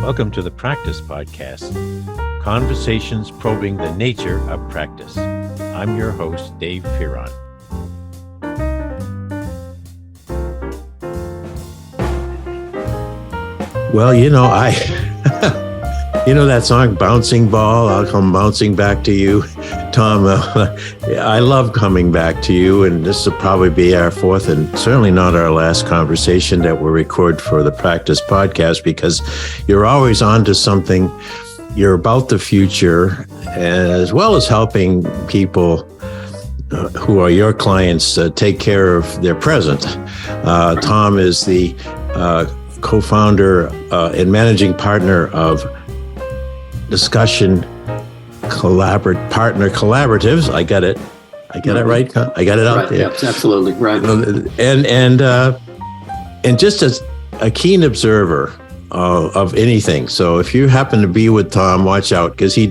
Welcome to the Practice Podcast, conversations probing the nature of practice. I'm your host, Dave Fearon. Well, you know that song, Bouncing Ball, I'll come bouncing back to you. Tom, I love coming back to you, and this will probably be our fourth and certainly not our last conversation that we'll record for the Practice Podcast, because you're always on to something. You're about the future, as well as helping people who are your clients take care of their present. Tom is the co-founder and managing partner of Discussion Partner Collaboratives. I got it right. I got it out right, there. Yes, absolutely right. And just as a keen observer of anything. So if you happen to be with Tom, watch out, because he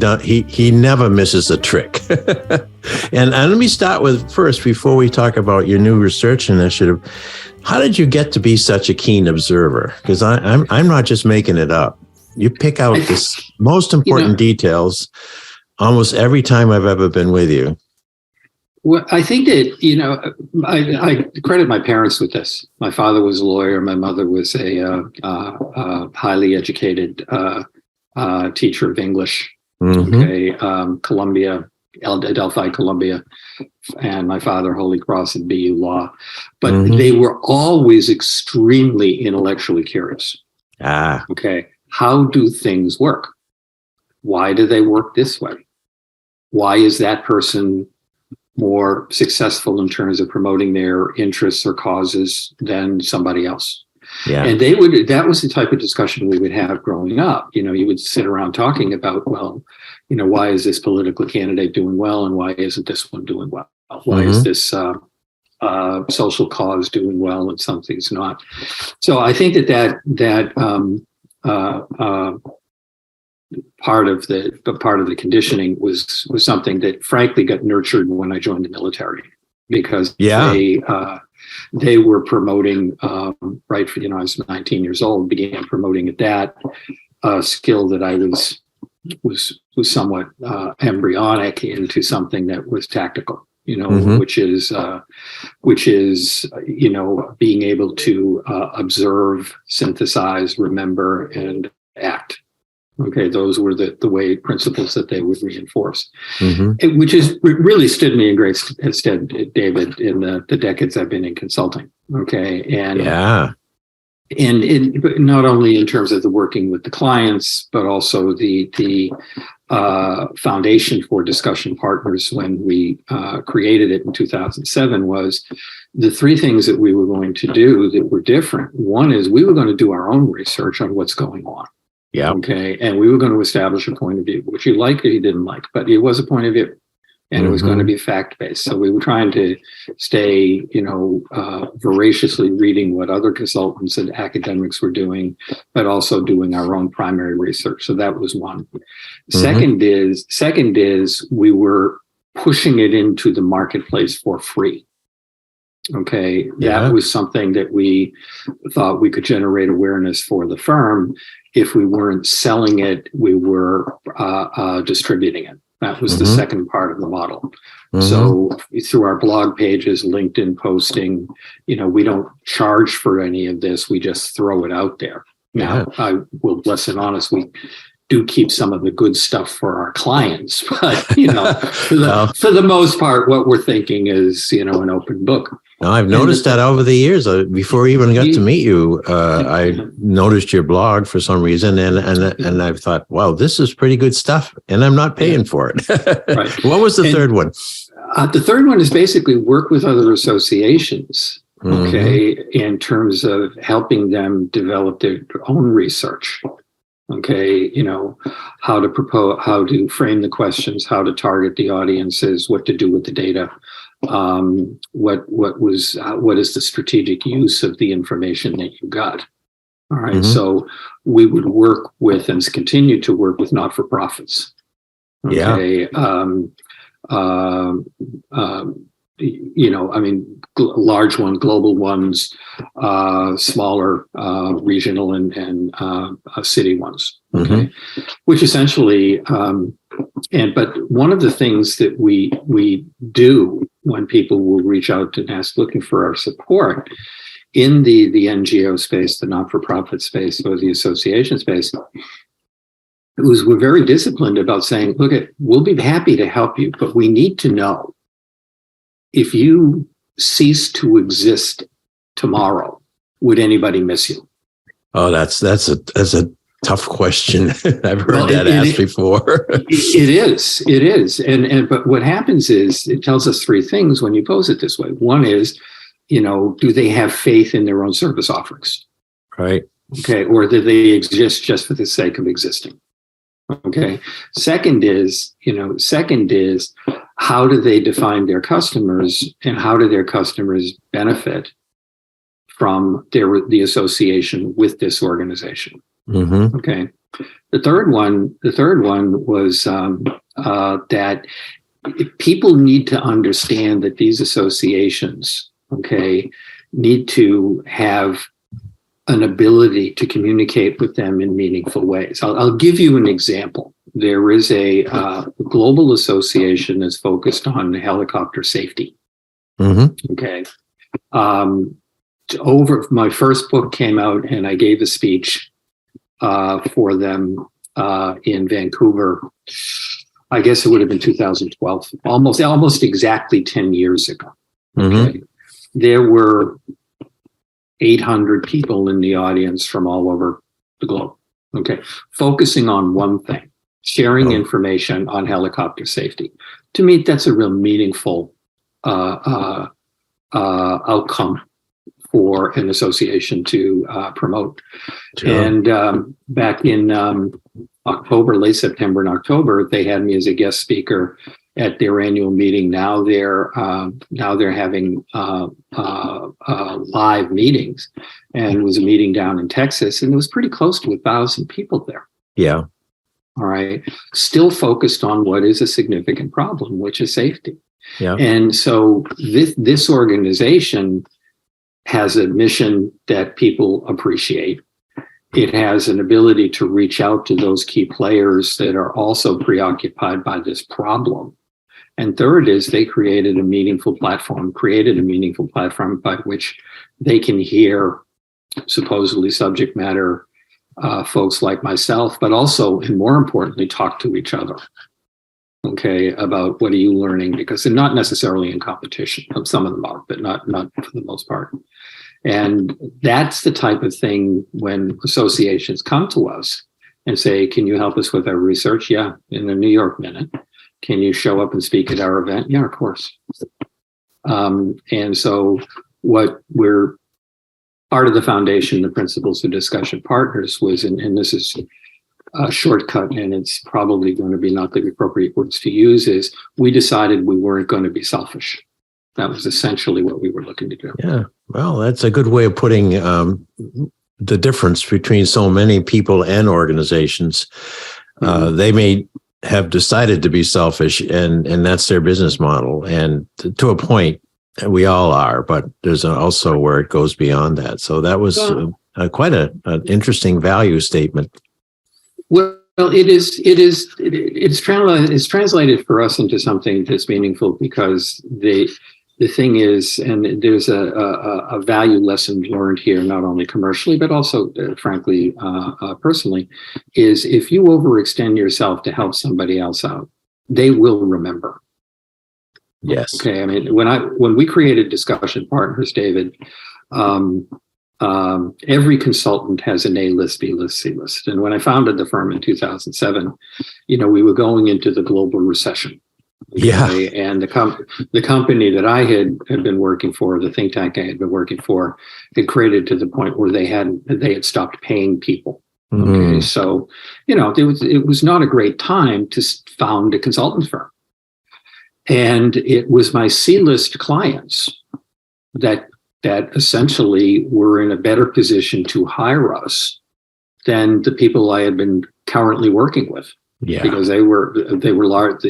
never misses a trick. And let me start with first, before we talk about your new research initiative. How did you get to be such a keen observer? Because I'm not just making it up. You pick out the most important details almost every time I've ever been with you. Well, I think that, I credit my parents with this. My father was a lawyer. My mother was a highly educated teacher of English. Mm-hmm. Columbia, Delphi, Columbia, and my father, Holy Cross and BU Law. But mm-hmm. They were always extremely intellectually curious. Okay. How do things work? Why do they work this way? Why is that person more successful in terms of promoting their interests or causes than somebody else? Yeah. And that was the type of discussion we would have growing up. You would sit around talking about, well, why is this political candidate doing well and why isn't this one doing well? Why mm-hmm. is this social cause doing well and something's not? So I think that part of the conditioning was something that frankly got nurtured when I joined the military, because they were promoting right for I was 19 years old, began promoting that skill that I was somewhat embryonic into something that was tactical, mm-hmm. which is being able to observe, synthesize, remember, and act. Okay, those were the way principles that they would reinforce, mm-hmm. Which really stood me in great stead, David, in the decades I've been in consulting. Okay, and not only in terms of the working with the clients, but also the foundation for Discussion Partners when we created it in 2007 was the three things that we were going to do that were different. One is we were going to do our own research on what's going on. Yeah. Okay. And we were going to establish a point of view, which you liked or you didn't like, but it was a point of view, and mm-hmm. it was going to be fact-based. So we were trying to stay, voraciously reading what other consultants and academics were doing, but also doing our own primary research. So that was one. Mm-hmm. Second is we were pushing it into the marketplace for free. Okay. Yeah. That was something that we thought we could generate awareness for the firm. If we weren't selling it, we were distributing it. That was mm-hmm. the second part of the model. Mm-hmm. So through our blog pages, LinkedIn posting, we don't charge for any of this. We just throw it out there. Now, I will bless and honest, we do keep some of the good stuff for our clients, but for the most part, what we're thinking is an open book. Now, I've noticed that over the years. Before I even got to meet you, I noticed your blog for some reason, and I've thought, wow, this is pretty good stuff, and I'm not paying for it. Right. What was the third one? The third one is basically work with other associations. Okay, mm-hmm. in terms of helping them develop their own research. Okay, how to propose, how to frame the questions, how to target the audiences, what to do with the data, what is the strategic use of the information that you got. All right, mm-hmm. So we would work with and continue to work with not-for-profits. Okay, I mean, large ones, global ones, smaller regional and city ones. Okay, which essentially, but one of the things that we do when people will reach out and ask, looking for our support in the NGO space, the not-for-profit space, or the association space, we're very disciplined about saying, look, we'll be happy to help you, but we need to know if you cease to exist tomorrow, would anybody miss you? Oh, that's a tough question. I've heard that asked before. It is. But what happens is it tells us three things when you pose it this way. One is, do they have faith in their own service offerings? Right. Okay. Or do they exist just for the sake of existing? Okay. Second is, how do they define their customers, and how do their customers benefit from the association with this organization? Okay. The third one was that people need to understand that these associations, need to have an ability to communicate with them in meaningful ways. I'll give you an example. There is a global association that's focused on helicopter safety. Okay. My first book came out, and I gave a speech for them in Vancouver. I guess it would have been 2012, almost exactly 10 years ago. Okay. There were 800 people in the audience from all over the globe. Okay. Focusing on one thing, sharing information on helicopter safety. To me, that's a real meaningful outcome for an association to promote. Sure. And back in October, late September and October, they had me as a guest speaker at their annual meeting. Now they're having live meetings, and it was a meeting down in Texas, and it was pretty close to 1,000 people there. Yeah. All right. Still focused on what is a significant problem, which is safety. Yeah. And so this organization has a mission that people appreciate. It has an ability to reach out to those key players that are also preoccupied by this problem. And third is they created a meaningful platform by which they can hear supposedly subject matter folks like myself, but also, and more importantly, talk to each other. Okay, about what are you learning? Because they're not necessarily in competition. Some of them are, but not for the most part. And that's the type of thing when associations come to us and say, can you help us with our research? Yeah, in the New York Minute. Can you show up and speak at our event? Yeah, of course. And so what we're part of the foundation, the Principles of Discussion Partners was, and this is a shortcut, and it's probably going to be not the appropriate words to use, is we decided we weren't going to be selfish. That was essentially what we were looking to do. Yeah, well, that's a good way of putting the difference between so many people and organizations. They may have decided to be selfish, and that's their business model. And to a point, we all are, but there's also where it goes beyond that. So that was quite an interesting value statement. Well, it's translated for us into something that's meaningful, because the thing is, and there's a value lesson learned here, not only commercially, but also, frankly, personally, is if you overextend yourself to help somebody else out, they will remember. Yes. Okay. I mean, when we created Discussion Partners, David, every consultant has an A list, B list, C list. And when I founded the firm in 2007, we were going into the global recession. Yeah. Okay? And the company that I had been working for, the think tank I had been working for, had created to the point where they had stopped paying people. Okay. So, it was not a great time to found a consultant firm. And it was my C-list clients that essentially were in a better position to hire us than the people I had been currently working with. Yeah. Because they were large.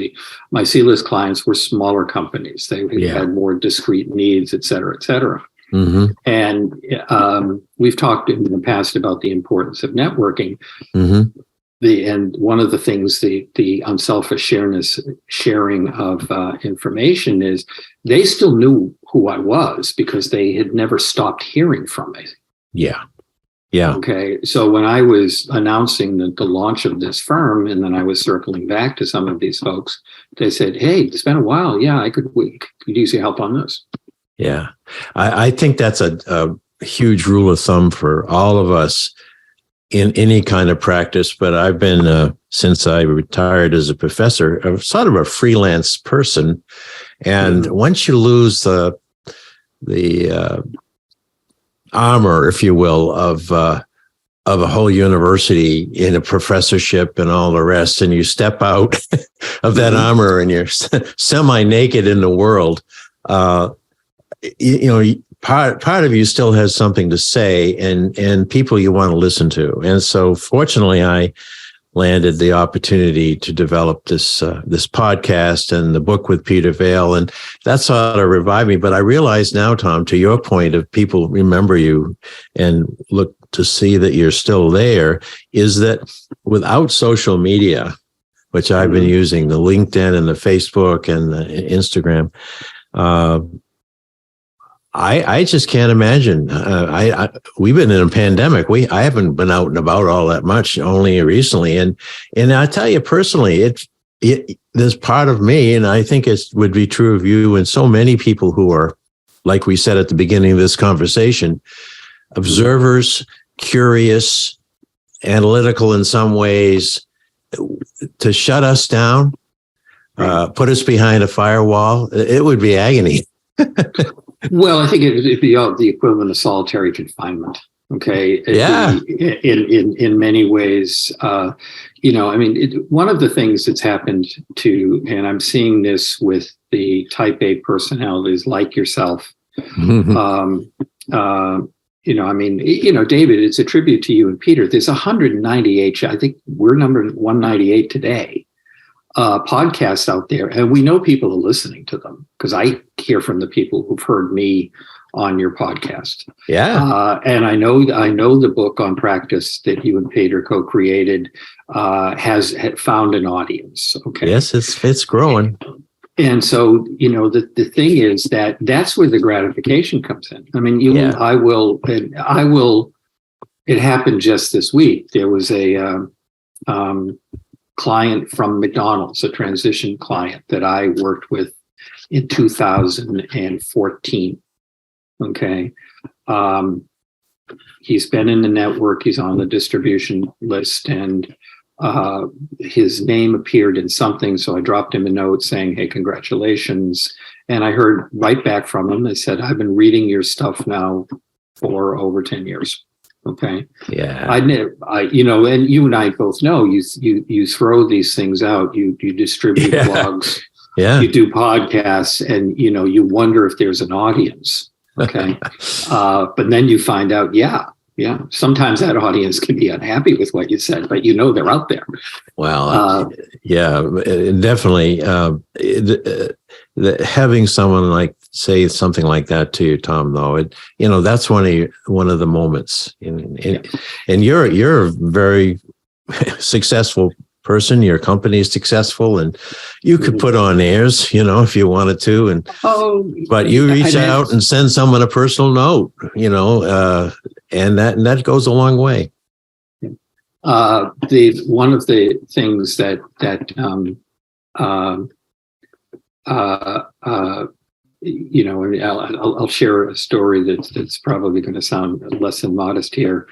My C-list clients were smaller companies. They had more discrete needs, et cetera, et cetera. Mm-hmm. And we've talked in the past about the importance of networking. Mm-hmm. And one of the things, the unselfish sharing of information is they still knew who I was because they had never stopped hearing from me. Yeah. Yeah. Okay. So when I was announcing the launch of this firm, and then I was circling back to some of these folks, they said, "Hey, it's been a while. Yeah, we could use your help on this." Yeah. I think that's a huge rule of thumb for all of us in any kind of practice. But I've been, since I retired as a professor, sort of a freelance person. And once you lose the armor, if you will, of a whole university in a professorship and all the rest, and you step out of that armor and you're semi-naked in the world, part of you still has something to say and people you want to listen to. And so fortunately, I landed the opportunity to develop this podcast and the book with Peter Vale, and that sort of revived me. But I realize now, Tom, to your point of people remember you and look to see that you're still there, is that without social media, which I've been using, the LinkedIn and the Facebook and the Instagram, I just can't imagine. We've been in a pandemic. I haven't been out and about all that much, only recently. And I tell you personally, there's part of me, and I think it would be true of you and so many people who are, like we said at the beginning of this conversation, observers, curious, analytical in some ways, to shut us down, put us behind a firewall. It would be agony. Well, I think it'd be the equivalent of solitary confinement. Okay. In many ways, one of the things that's happened and I'm seeing this with the type A personalities like yourself. David, it's a tribute to you and Peter. There's 198. I think we're number 198 today. Podcasts out there, and we know people are listening to them because I hear from the people who've heard me on your podcast. Yeah, and I know the book on practice that you and Peter co-created has found an audience. Okay, yes, it's growing. And so the thing is that's where the gratification comes in. I mean, I will. It happened just this week. There was a client from McDonald's, a transition client that I worked with in 2014. Okay. He's been in the network. He's on the distribution list, and his name appeared in something. So I dropped him a note saying, "Hey, congratulations." And I heard right back from him. They said, "I've been reading your stuff now for over 10 years. Okay. Yeah. And you and I both know you throw these things out. You distribute blogs. Yeah. You do podcasts, and you wonder if there's an audience. Okay. But then you find out, yeah. Sometimes that audience can be unhappy with what you said, but they're out there. Well, definitely. Having someone say something like that to you, Tom, though, that's one of the moments. And you're a very successful person. Your company is successul, and you could put on airs, if you wanted to. But you reach out and send someone a personal note, and that goes a long way. One of the things that I'll share a story that's probably going to sound less than modest here.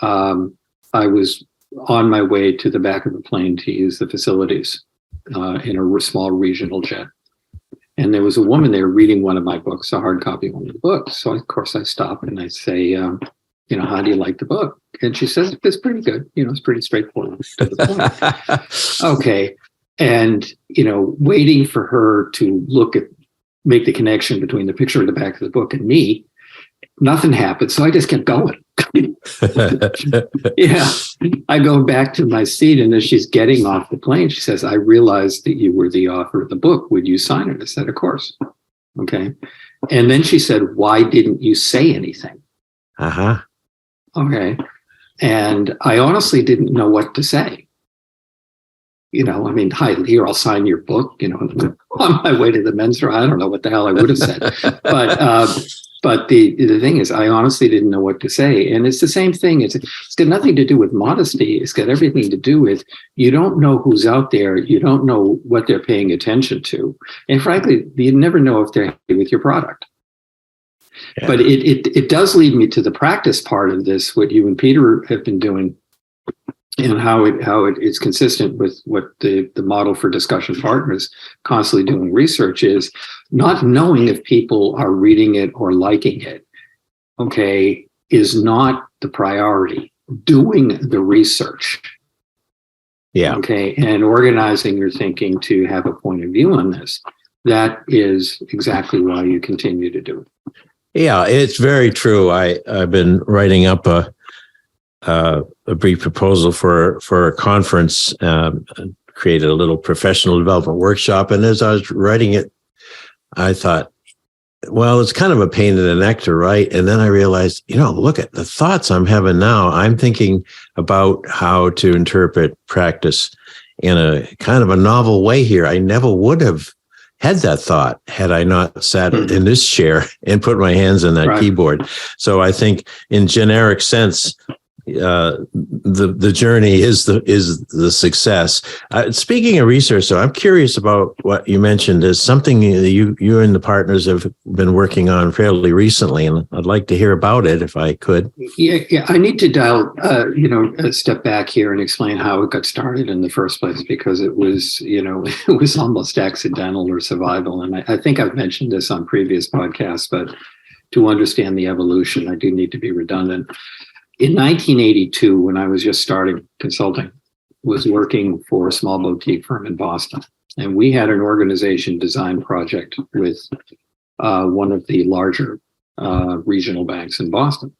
I was on my way to the back of the plane to use the facilities in a small regional jet. And there was a woman there reading one of my books, a hard copy of one of the books. So, of course, I stop and I say, how do you like the book? And she says, "It's pretty good. It's pretty straightforward to the point." Okay. And, waiting for her to make the connection between the picture in the back of the book and me, nothing happened. So I just kept going. Yeah. I go back to my seat, and as she's getting off the plane, she says, I realized that you were the author of the book. Would you sign it? I said, of course. Okay. And then she said, why didn't you say anything? Uh-huh. Okay. And I honestly didn't know what to say. I mean, hi, here, I'll sign your book, on my way to the men's room. I don't know what the hell I would have said. But the thing is, I honestly didn't know what to say. And it's the same thing. It's got nothing to do with modesty. It's got everything to do with, you don't know who's out there. You don't know what they're paying attention to. And frankly, you never know if they're happy with your product. Yeah. But it does lead me to the practice part of this, what you and Peter have been doing, and how it is consistent with what the model for discussion partners constantly doing research is, not knowing if people are reading it or liking it, okay, is not the priority. Doing the research, yeah, okay, and organizing your thinking to have a point of view on this, that is exactly why you continue to do it. Yeah, it's very true. I've been writing up a brief proposal for a conference, created a little professional development workshop. And as I was writing it, I thought, well, it's kind of a pain in the neck to write. And then I realized, look at the thoughts I'm having now. I'm thinking about how to interpret practice in a kind of a novel way here. I never would have had that thought had I not sat in this chair and put my hands on that keyboard. So I think in generic sense, the journey is the success. Speaking of research, though, I'm curious about what you mentioned is something that you and the partners have been working on fairly recently, and I'd like to hear about it if I could. Yeah. I need to dial, a step back here and explain how it got started in the first place, because it was, it was almost accidental or survival. And I think I've mentioned this on previous podcasts, but to understand the evolution, I do need to be redundant. In 1982, when I was just starting consulting, was working for a small boutique firm in Boston. And we had an organization design project with one of the larger regional banks in Boston,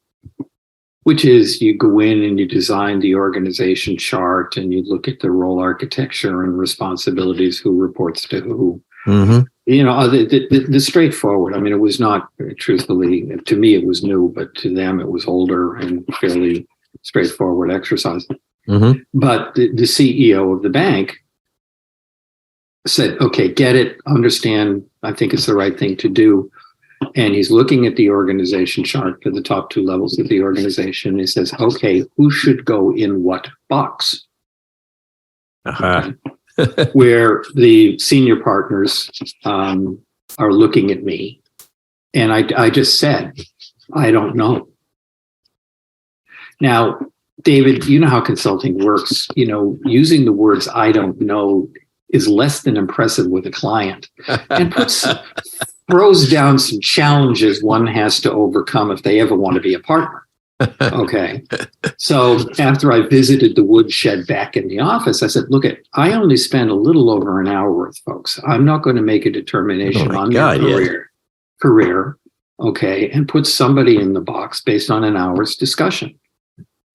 which is you go in and you design the organization chart and you look at the role architecture and responsibilities, who reports to who. Mm-hmm. The straightforward. I mean, it was not, truthfully, to me, it was new, but to them, it was older and fairly straightforward exercise. Mm-hmm. But the CEO of the bank said, okay, get it, understand, I think it's the right thing to do. And he's looking at the organization chart for the top two levels of the organization. He says, okay, who should go in what box? Uh-huh. Okay. Where the senior partners are looking at me. And I just said, I don't know. Now, David, you know how consulting works. Using the words I don't know is less than impressive with a client, and throws down some challenges one has to overcome if they ever want to be a partner. Okay. So after I visited the woodshed back in the office, I said, look, I only spent a little over an hour with folks. I'm not going to make a determination on their career. Okay. And put somebody in the box based on an hour's discussion.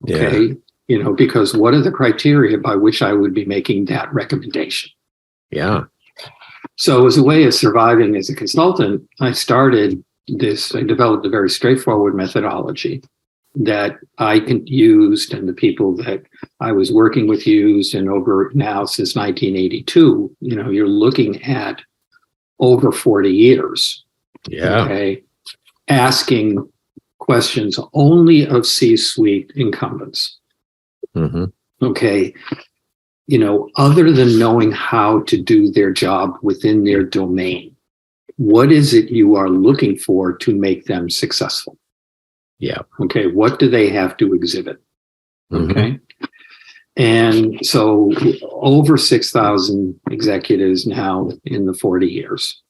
Okay. Yeah. Because what are the criteria by which I would be making that recommendation? Yeah. So as a way of surviving as a consultant, I developed a very straightforward methodology that I used, and the people that I was working with used, and over now since 1982, you're looking at over 40 years. Yeah. Okay. Asking questions only of C-suite incumbents. Mm-hmm. Okay. Other than knowing how to do their job within their domain, what is it you are looking for to make them successful? Yeah. Okay. What do they have to exhibit? Okay. Mm-hmm. And so over 6,000 executives now in the 40 years.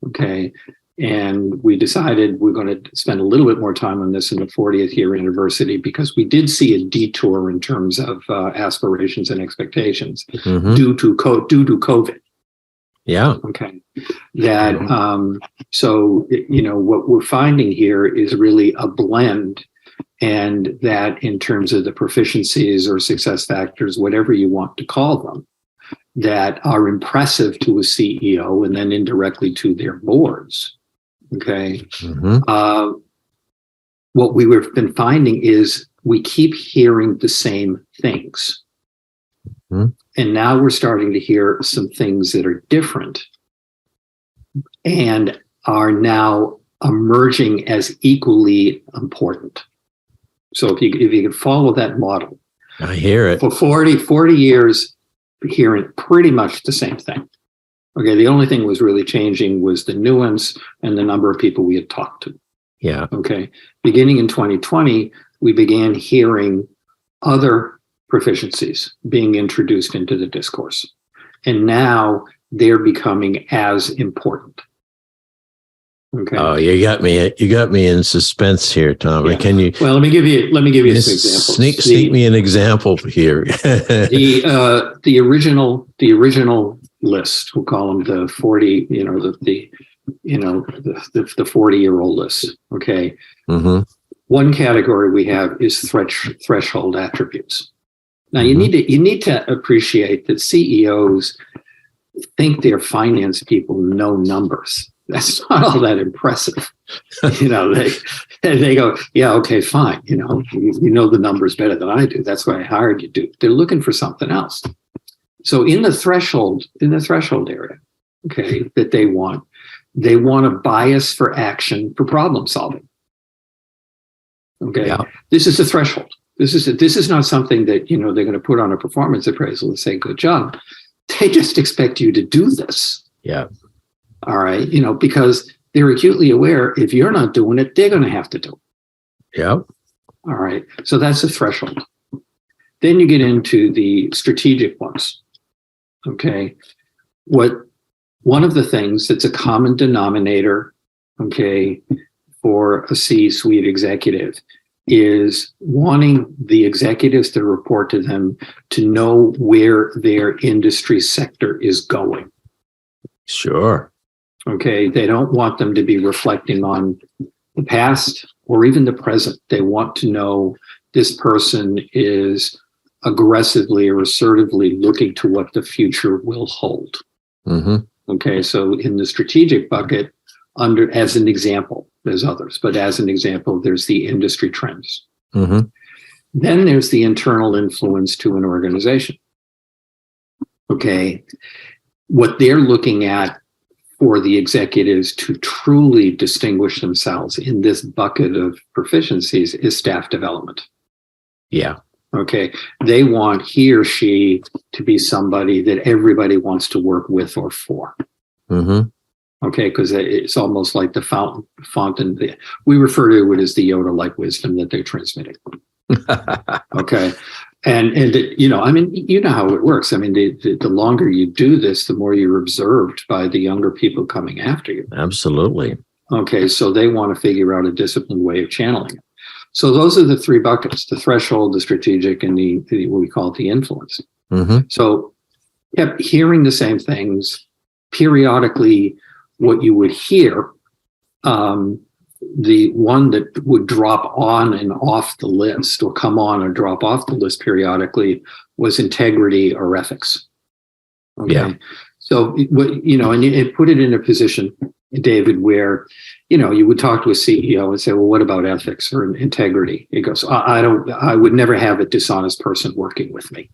Okay. And we decided we're going to spend a little bit more time on this in the 40th year anniversary, because we did see a detour in terms of aspirations and expectations due to COVID. Yeah. Okay. That, so, what we're finding here is really a blend and that in terms of the proficiencies or success factors, whatever you want to call them, that are impressive to a CEO and then indirectly to their boards. Okay. What we've been finding is we keep hearing the same things. And now we're starting to hear some things that are different and are now emerging as equally important. So if you could follow that model. I hear it. For 40 years, hearing pretty much the same thing. Okay, the only thing was really changing was the nuance and the number of people we had talked to. Yeah. Okay, beginning in 2020, we began hearing other proficiencies being introduced into the discourse. And now they're becoming as important. Okay. Oh, you got me in suspense here, Tom. Yeah. Can you? Well, let me give you some examples. Sneak me an example here. the original list, we'll call them the 40, the 40-year-old list. Okay. One category we have is threshold attributes. Now you need to appreciate that CEOs think their finance people know numbers. That's not all that impressive. They go, yeah, okay, fine. You know the numbers better than I do. That's why I hired you. They're looking for something else. So in the threshold area, okay, that they want a bias for action for problem solving. Okay, yeah. This is a threshold. This is not something that they're going to put on a performance appraisal and say, good job. They just expect you to do this. Yeah. All right, because they're acutely aware if you're not doing it, they're going to have to do it. Yeah. All right, so that's the threshold. Then you get into the strategic ones. Okay, one of the things that's a common denominator, okay, for a C-suite executive is wanting the executives that report to them to know where their industry sector is going. Sure. Okay, they don't want them to be reflecting on the past or even the present. They want to know this person is aggressively or assertively looking to what the future will hold. Okay, so in the strategic bucket, as an example, there's others, but as an example, there's the industry trends. Then there's the internal influence to an organization. Okay, what they're looking at for the executives to truly distinguish themselves in this bucket of proficiencies is staff development. Yeah. Okay. They want he or she to be somebody that everybody wants to work with or for. Okay. Because it's almost like the fountain. We refer to it as the Yoda-like wisdom that they're transmitting. Okay. And you know how it works. I mean, the longer you do this, the more you're observed by the younger people coming after you. Absolutely. Okay. So they want to figure out a disciplined way of channeling it. So those are the three buckets: the threshold, the strategic, and the what we call it, the influence. So kept hearing the same things. Periodically, what you would hear, the one that would drop on and off the list or come on or drop off the list periodically was integrity or ethics. Okay. Yeah. So, and it put it in a position, David, where, you would talk to a CEO and say, well, what about ethics or integrity? He goes, I would never have a dishonest person working with me.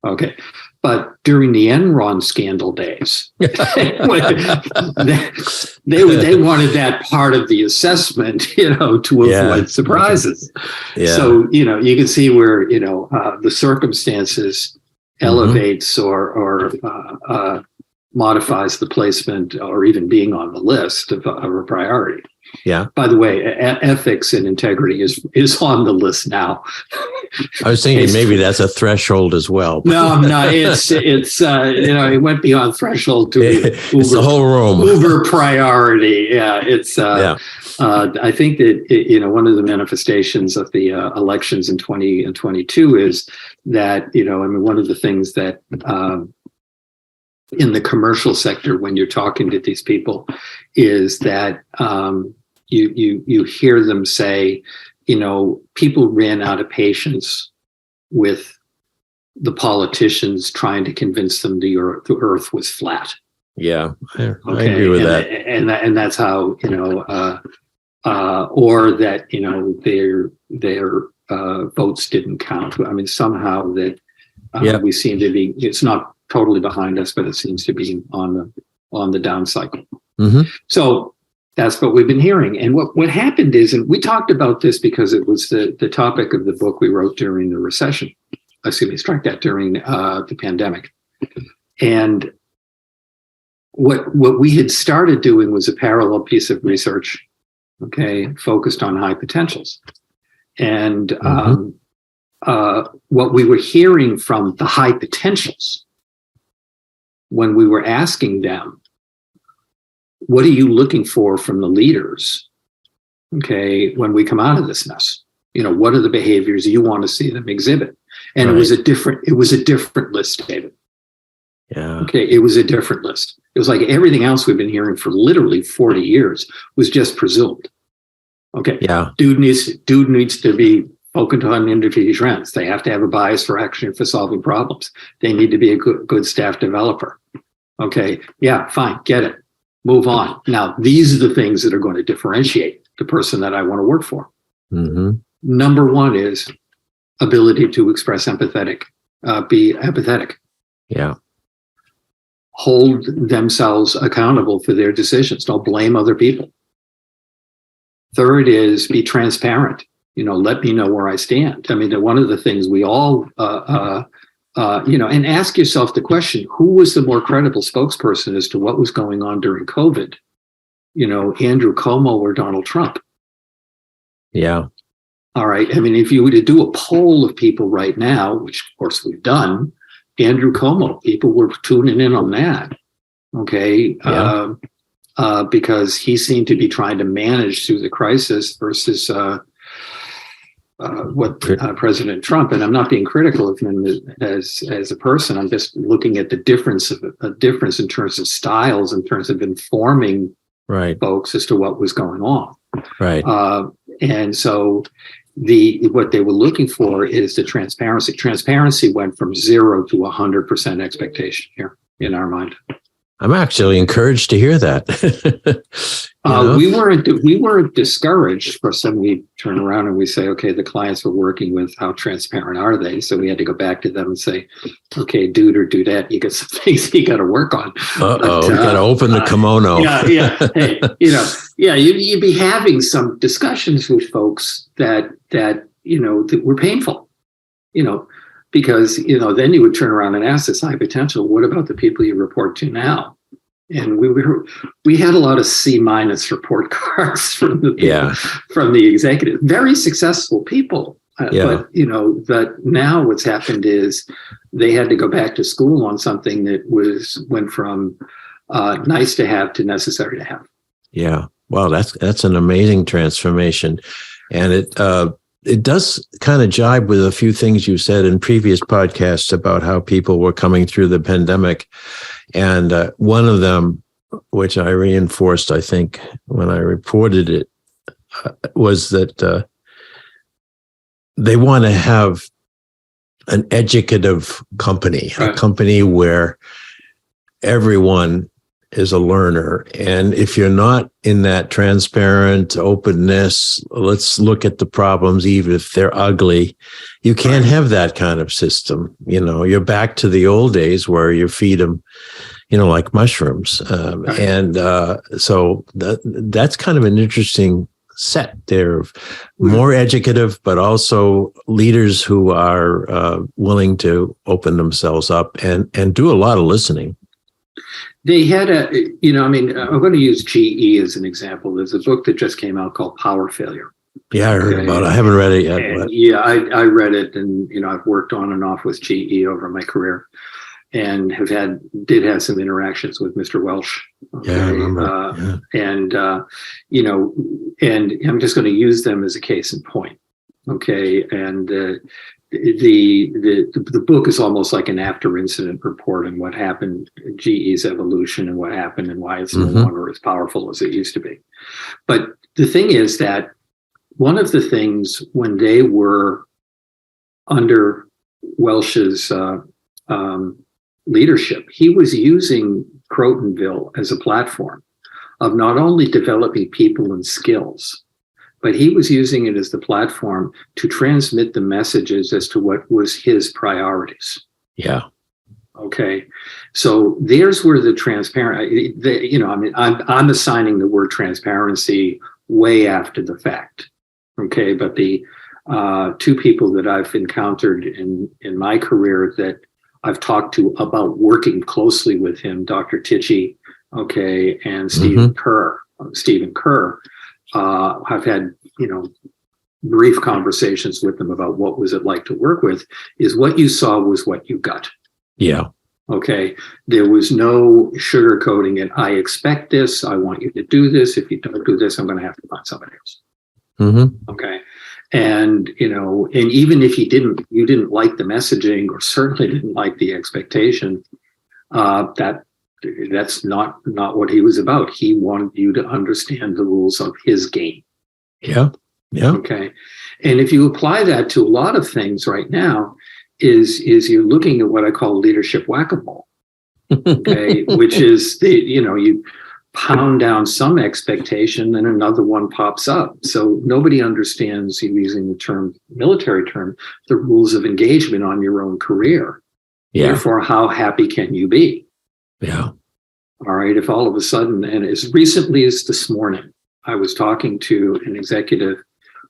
Okay. But during the Enron scandal days, they wanted that part of the assessment, to avoid surprises. Yeah. So, you can see where, the circumstances elevates or modifies the placement or even being on the list of a priority. Yeah. By the way, ethics and integrity is on the list now. I was thinking maybe that's a threshold as well. No, it's it went beyond threshold to it's the whole room. Uber priority. Yeah, it's. I think that one of the manifestations of the elections in 2022 is that one of the things that in the commercial sector when you're talking to these people is that you hear them say, people ran out of patience with the politicians trying to convince them the earth was flat. Yeah, I agree with that. And that's how, or that, their votes didn't count. I mean, somehow that we seem to be, it's not totally behind us, but it seems to be on the down cycle. Mm-hmm. So that's what we've been hearing. And what happened is, and we talked about this because it was the topic of the book we wrote during the recession. During the pandemic. And what we had started doing was a parallel piece of research, focused on high potentials. And what we were hearing from the high potentials when we were asking them, what are you looking for from the leaders, when we come out of this mess? What are the behaviors you want to see them exhibit? And right. It was a different list, David. Yeah. It was a different list. It was like everything else we've been hearing for literally 40 years was just presumed. Yeah. Dude needs to be focused on industry trends. They have to have a bias for action for solving problems. They need to be a good staff developer. Yeah, fine, get it. Move on. Now, these are the things that are going to differentiate the person that I want to work for. Mm-hmm. Number one is ability to express be empathetic. Yeah. Hold themselves accountable for their decisions. Don't blame other people. Third is be transparent. Let me know where I stand. I mean, one of the things we all, and ask yourself the question, who was the more credible spokesperson as to what was going on during COVID? Andrew Cuomo or Donald Trump? Yeah. All right. I mean, if you were to do a poll of people right now, which of course we've done, Andrew Cuomo, people were tuning in on that. Yeah. Because he seemed to be trying to manage through the crisis versus President Trump. And I'm not being critical of him as a person. I'm just looking at the difference in terms of styles, in terms of informing folks as to what was going on. Right. And so what they were looking for is the transparency. Transparency went from 0 to 100% expectation here in our mind. I'm actually encouraged to hear that. We weren't discouraged. For some, we turn around and we say, okay, the clients we're working with, how transparent are they? So we had to go back to them and say, okay, dude or dudette, you got some things you got to work on. You got to open the kimono. Hey, you'd be having some discussions with folks that were painful, because, then you would turn around and ask this high potential, what about the people you report to now? And we had a lot of C- report cards from the people, from the executive, very successful people. But, that now what's happened is they had to go back to school on something that went from nice to have to necessary to have. Yeah. Wow. That's an amazing transformation. And it does kind of jibe with a few things you said in previous podcasts about how people were coming through the pandemic. And one of them, which I reinforced, I think, when I reported it, was that they want to have an educative company, a company where everyone is a learner. And if you're not in that transparent openness, let's look at the problems, even if they're ugly, you can't have that kind of system. You're back to the old days where you feed them, like mushrooms. And so that's kind of an interesting set there of more educative, but also leaders who are willing to open themselves up and do a lot of listening. They had I'm going to use GE as an example. There's a book that just came out called Power Failure. Yeah, I heard about it. I haven't read it yet. I read it, and I've worked on and off with GE over my career, and did have some interactions with Mr. Welsh. Yeah, I remember. And I'm just going to use them as a case in point. And the book is almost like an after incident report on what happened, GE's evolution, and what happened and why it's no longer as powerful as it used to be. But the thing is that one of the things when they were under Welsh's leadership, he was using Crotonville as a platform of not only developing people and skills, but he was using it as the platform to transmit the messages as to what was his priorities. Yeah. Okay. So there's where the transparent, I'm assigning the word transparency way after the fact. Okay. But the two people that I've encountered in my career that I've talked to about working closely with him, Dr. Tichy, okay, and Stephen Kerr. I've had, brief conversations with them about what was it like to work with, is what you saw was what you got. Yeah. Okay. There was no sugarcoating it. I expect this. I want you to do this. If you don't do this, I'm going to have to find somebody else. Okay. And, and even if you didn't like the messaging or certainly didn't like the expectation, that's not what he was about. He wanted you to understand the rules of his game. Yeah. Yeah. Okay. And if you apply that to a lot of things right now, is you're looking at what I call leadership whack-a-mole. Okay. Which is you pound down some expectation and another one pops up. So nobody understands, using the military term, the rules of engagement on your own career. Yeah. Therefore, how happy can you be? Yeah. All right. If all of a sudden, and as recently as this morning, I was talking to an executive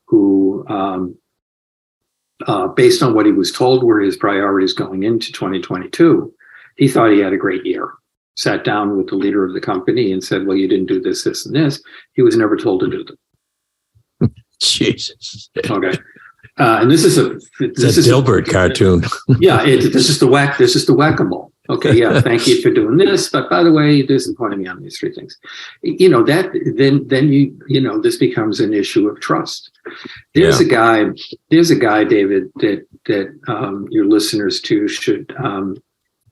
who, based on what he was told were his priorities going into 2022, he thought he had a great year. Sat down with the leader of the company and said, well, you didn't do this, this, and this. He was never told to do them. Jesus. Okay. And this is a Dilbert cartoon. Yeah, this is the whack-a-mole. Okay, yeah, thank you for doing this, but by the way, you disappointed me on these three things. Then this becomes an issue of trust. There's a guy, David, that your listeners too should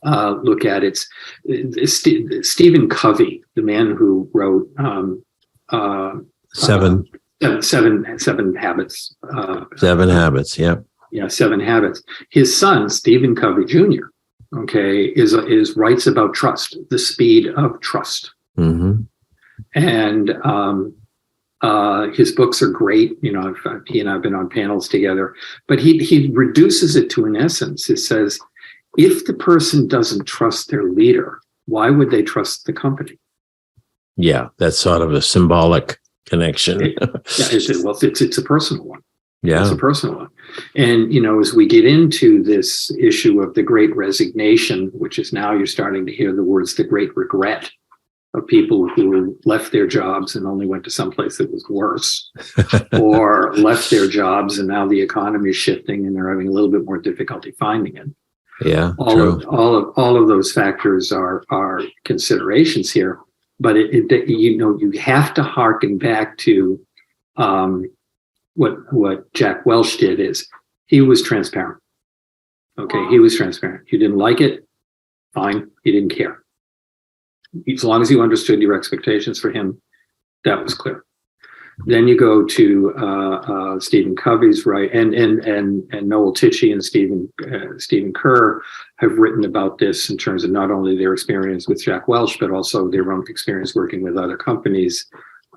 look at. It's Stephen Covey, the man who wrote Seven Habits. 7 Habits. Yeah. Yeah, 7 Habits. His son, Stephen Covey Jr., okay, is writes about trust, the speed of trust. And his books are great. He and I've been on panels together, but he reduces it to an essence. It says, if the person doesn't trust their leader, why would they trust the company? Yeah, that's sort of a symbolic connection. It's a personal one. Yeah. It's a personal one. And, as we get into this issue of the great resignation, which is now you're starting to hear the words, the great regret of people who left their jobs and only went to someplace that was worse, or left their jobs and now the economy is shifting and they're having a little bit more difficulty finding it. Yeah. All of those factors are considerations here. But you have to hearken back to what Jack Welch did. Is he was transparent. Okay, he was transparent. You didn't like it, fine. He didn't care. As long as you understood your expectations for him, that was clear. Then you go to Stephen Covey's, right, and Noel Tichy and Stephen Kerr have written about this in terms of not only their experience with Jack Welch, but also their own experience working with other companies.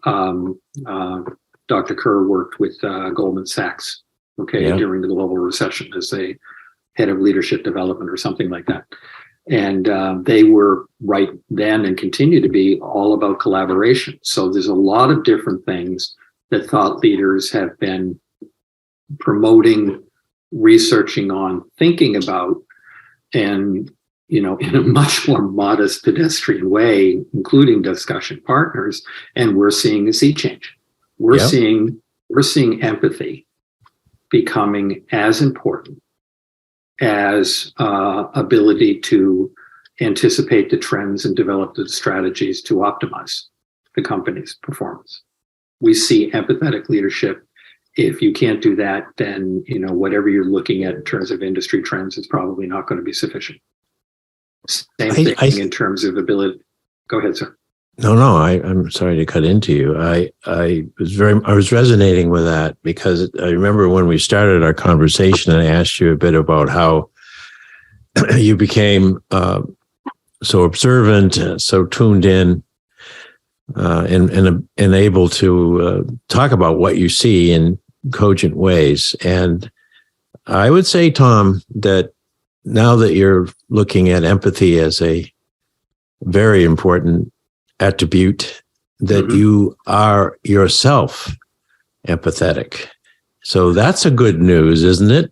Dr. Kerr worked with Goldman Sachs, during the global recession as a head of leadership development or something like that. And they were right then and continue to be all about collaboration. So there's a lot of different things that thought leaders have been promoting, researching on, thinking about, and in a much more modest pedestrian way, including discussion partners. And we're seeing a sea change. We're seeing empathy becoming as important as ability to anticipate the trends and develop the strategies to optimize the company's performance. We see empathetic leadership. If you can't do that, then whatever you're looking at in terms of industry trends is probably not going to be sufficient. Same thing in terms of ability. Go ahead, sir. No. I'm sorry to cut into you. I was resonating with that because I remember when we started our conversation, and I asked you a bit about how you became so observant, so tuned in, and able to talk about what you see in cogent ways. And I would say, Tom, that now that you're looking at empathy as a very important attribute, that you are yourself empathetic. So that's a good news, isn't it?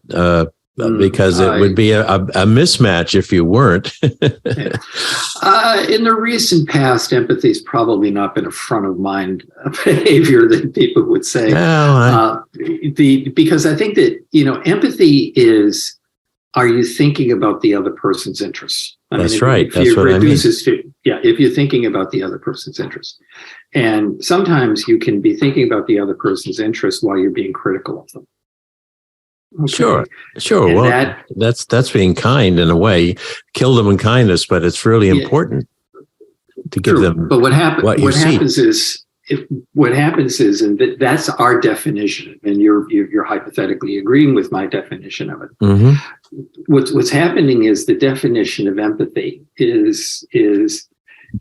Because it would be a mismatch if you weren't. In the recent past, empathy has probably not been a front of mind behavior that people would say. Because I think that, empathy is, are you thinking about the other person's interests? That's right. That's what I mean. If you're thinking about the other person's interests. And sometimes you can be thinking about the other person's interests while you're being critical of them. Okay. Sure. And well, that's being kind in a way. Kill them in kindness, but it's really important to give them. But what happens is, and that's our definition, and you're hypothetically agreeing with my definition of it. Mm-hmm. What's happening is the definition of empathy is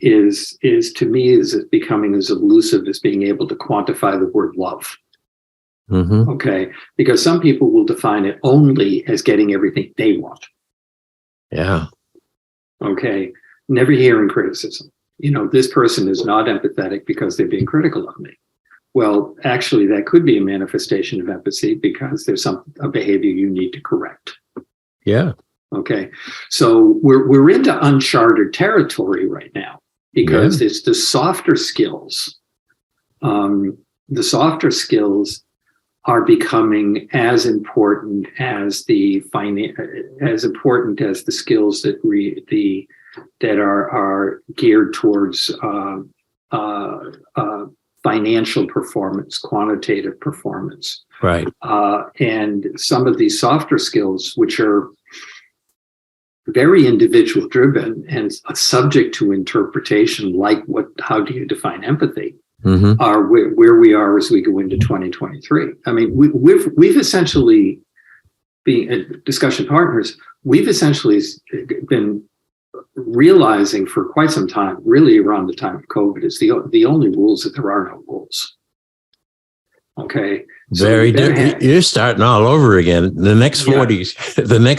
to me is becoming as elusive as being able to quantify the word love. Mm-hmm. Okay, because some people will define it only as getting everything they want. Yeah. Okay, never hearing criticism. This person is not empathetic because they're being critical of me. Well, actually, that could be a manifestation of empathy because there's a behavior you need to correct. Yeah. Okay, so we're into uncharted territory right now because it's the softer skills. The softer skills are becoming as important as the skills that are geared towards financial performance, quantitative performance. Right. And some of these softer skills, which are very individual driven and subject to interpretation, like how do you define empathy? Mm-hmm. Are where we are as we go into 2023. I mean, we've essentially, being discussion partners, we've essentially been realizing for quite some time, really around the time of COVID, is the only rules that there are no rules. Okay. Very different. You're starting all over again. The next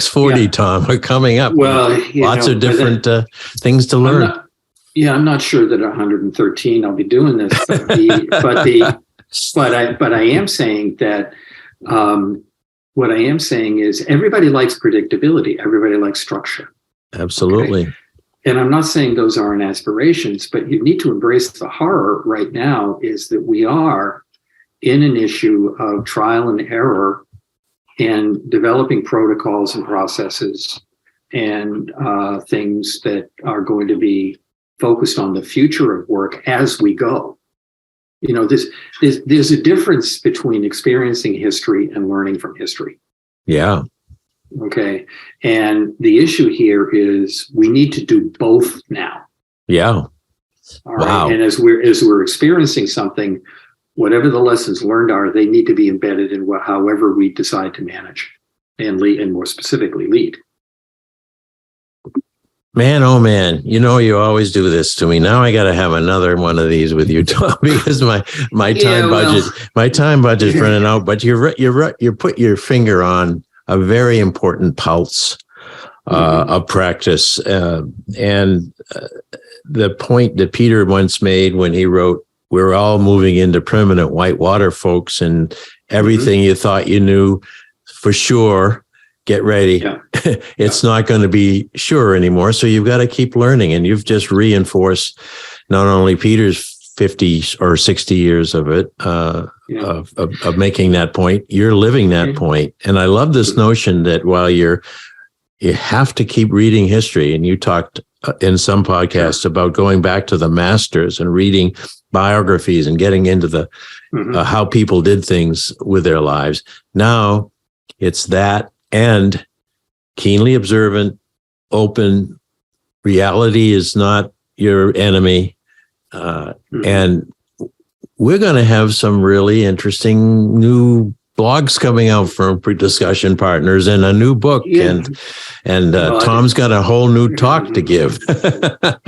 40, Tom, are coming up. Well, lots of different things to learn. I'm not sure that at 113 I'll be doing this, but I am saying that what I am saying is everybody likes predictability. Everybody likes structure. Absolutely. Okay? And I'm not saying those aren't aspirations, but you need to embrace the horror right now is that we are in an issue of trial and error and developing protocols and processes and things that are going to be focused on the future of work as we go. There's a difference between experiencing history and learning from history. Yeah. Okay. And the issue here is we need to do both now. Yeah. All right. And as we're experiencing something, whatever the lessons learned are, they need to be embedded in however we decide to manage and lead, and more specifically lead. Man, oh man, you always do this to me. Now I got to have another one of these with you, Tom, because my time budget's running out. But you put your finger on a very important pulse of practice, and the point that Peter once made when he wrote, "We're all moving into permanent white water, folks, and everything you thought you knew for sure." Get ready. Yeah. It's not going to be sure anymore. So you've got to keep learning. And you've just reinforced not only Peter's 50 or 60 years of it, of making that point, you're living that point. And I love this notion that while you have to keep reading history, and you talked in some podcasts about going back to the masters and reading biographies and getting into the how people did things with their lives. Now it's that. And keenly observant, open, reality is not your enemy. And we're going to have some really interesting new blogs coming out from Discussion Partners and a new book. Yeah. And Tom's got a whole new talk to give.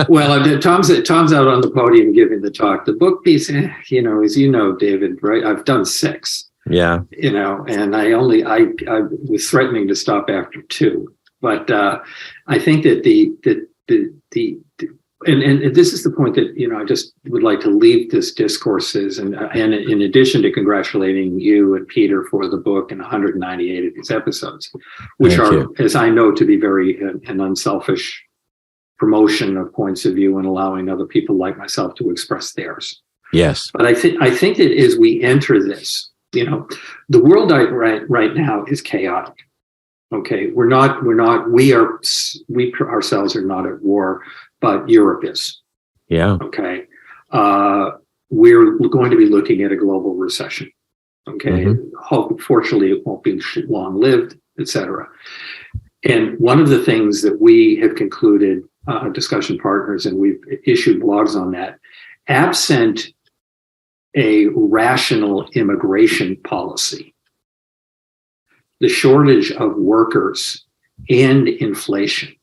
Well, Tom's out on the podium giving the talk. The book piece, as you know, David, right? I've done 6. Yeah. And I was threatening to stop after 2. But I think that and this is the point that, I just would like to leave this discourse is, and in addition to congratulating you and Peter for the book and 198 of these episodes, which as I know, to be very an unselfish promotion of points of view and allowing other people like myself to express theirs. Yes. But I think that as we enter this, the world right now is chaotic. Okay, we ourselves are not at war, but Europe is. Yeah. Okay. We're going to be looking at a global recession. Okay. Fortunately, it won't be long-lived, etc. And one of the things that we have concluded, Discussion Partners, and we've issued blogs on that, absent a rational immigration policy, the shortage of workers and inflation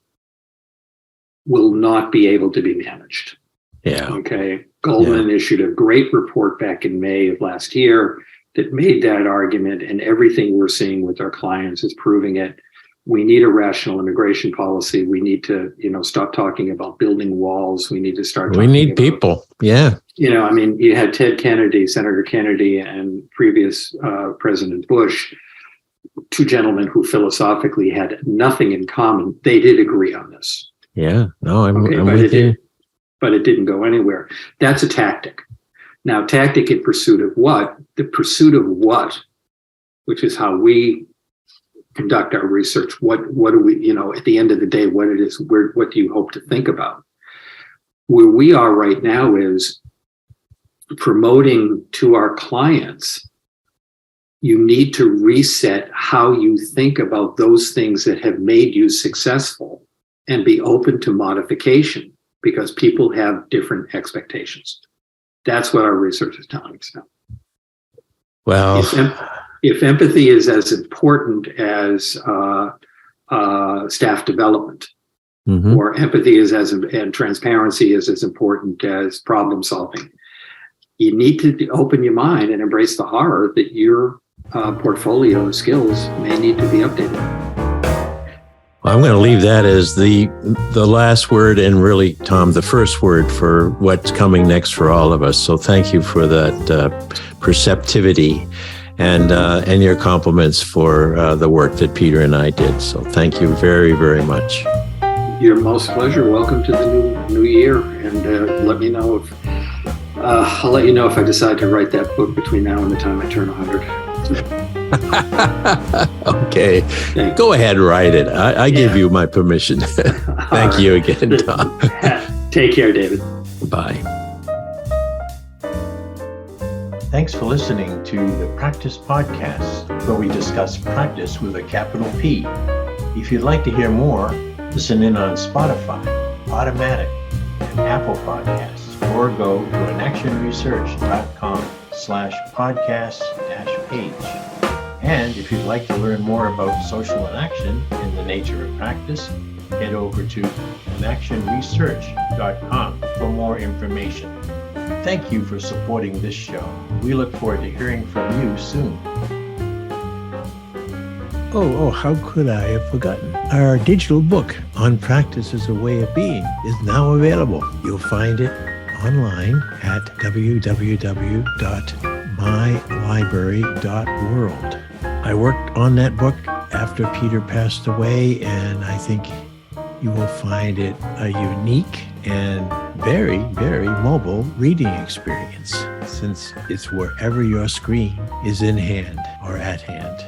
will not be able to be managed. Yeah. Okay. Goldman issued a great report back in May of last year that made that argument, and everything we're seeing with our clients is proving it. We need a rational immigration policy. We need to, stop talking about building walls. We need to start. We need people. Yeah. You had Ted Kennedy, Senator Kennedy, and previous President Bush, 2 gentlemen who philosophically had nothing in common. They did agree on this. Yeah, no, I'm with you. But it didn't go anywhere. That's a tactic. Now, tactic in pursuit of what? The pursuit of what, which is how we conduct our research. What do we, at the end of the day, what do you hope to think about? Where we are right now is promoting to our clients, you need to reset how you think about those things that have made you successful and be open to modification, because people have different expectations. That's what our research is telling us now. Well, if empathy is as important as staff development, or empathy and transparency is as important as problem solving, you need to open your mind and embrace the horror that your portfolio of skills may need to be updated. I'm going to leave that as the last word, and really, Tom, the first word for what's coming next for all of us. So thank you for that perceptivity and your compliments for the work that Peter and I did. So thank you very, very much. Your most pleasure. Welcome to the new year, and let me know if I'll let you know if I decide to write that book between now and the time I turn 100. Okay. Thanks. Go ahead and write it. I give you my permission. Thank you again, Tom. Take care, David. Bye. Thanks for listening to the Practice Podcast, where we discuss practice with a capital P. If you'd like to hear more, listen in on Spotify, Automatic, and Apple Podcasts, or go to inactionresearch.com/podcast-page. And if you'd like to learn more about social inaction and the nature of practice, head over to inactionresearch.com for more information. Thank you for supporting this show. We look forward to hearing from you soon. Oh, how could I have forgotten? Our digital book on practice as a way of being is now available. You'll find it online at www.mylibrary.world. I worked on that book after Peter passed away, and I think you will find it a unique and very, very mobile reading experience, since it's wherever your screen is in hand or at hand.